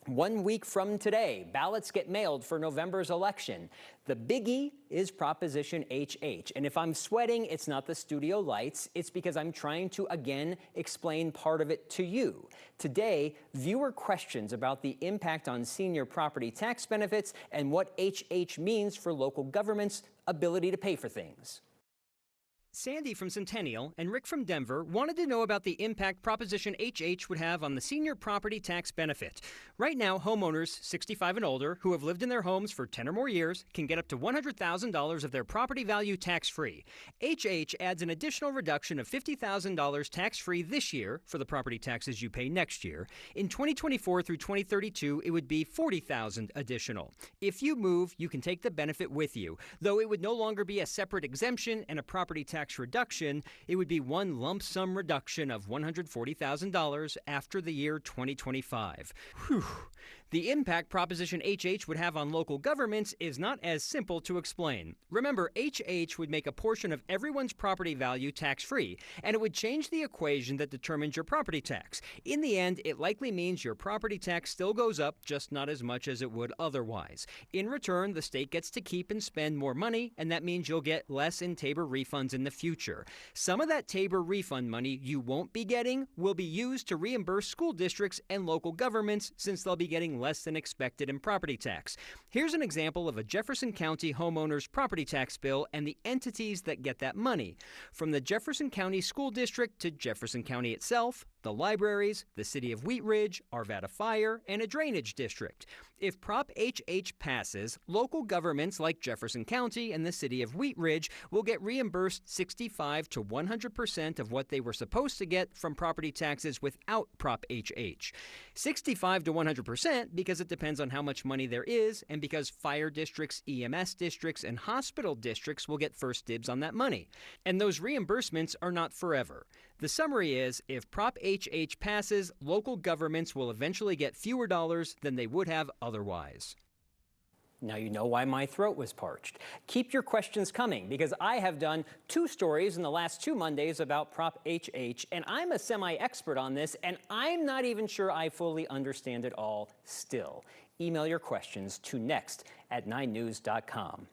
1 week from today, ballots get mailed for November's election. The biggie is Proposition HH. And if I'm sweating, it's not the studio lights. It's because I'm trying to, again, explain part of it to you. Today, viewer questions about the impact on senior property tax benefits and what HH means for local government's ability to pay for things. Sandy from Centennial and Rick from Denver wanted to know about the impact Proposition HH would have on the senior property tax benefit. Right now, homeowners 65 and older who have lived in their homes for 10 or more years can get up to $100,000 of their property value tax-free. HH adds an additional reduction of $50,000 tax-free this year for the property taxes you pay next year. In 2024 through 2032, it would be $40,000 additional. If you move, you can take the benefit with you, though it would no longer be a separate exemption and a property tax reduction. It would be one lump sum reduction of $140,000 after the year 2025. Whew. The impact Proposition HH would have on local governments is not as simple to explain. Remember, HH would make a portion of everyone's property value tax-free, and it would change the equation that determines your property tax. In the end, it likely means your property tax still goes up, just not as much as it would otherwise. In return, the state gets to keep and spend more money, and that means you'll get less in TABOR refunds in the future. Some of that TABOR refund money you won't be getting will be used to reimburse school districts and local governments, since they'll be getting less than expected in property tax. Here's an example of a Jefferson County homeowner's property tax bill and the entities that get that money. From the Jefferson County School District to Jefferson County itself, the libraries, the city of Wheat Ridge, Arvada Fire, and a drainage district. If Prop HH passes, local governments like Jefferson County and the city of Wheat Ridge will get reimbursed 65 to 100% of what they were supposed to get from property taxes without Prop HH. 65 to 100% because it depends on how much money there is, and because fire districts, EMS districts, and hospital districts will get first dibs on that money. And those reimbursements are not forever. The summary is, if Prop HH passes, local governments will eventually get fewer dollars than they would have otherwise. Now you know why my throat was parched. Keep your questions coming, because I have done 2 stories in the last 2 Mondays about Prop HH, and I'm a semi-expert on this, and I'm not even sure I fully understand it all still. Email your questions to next@9news.com.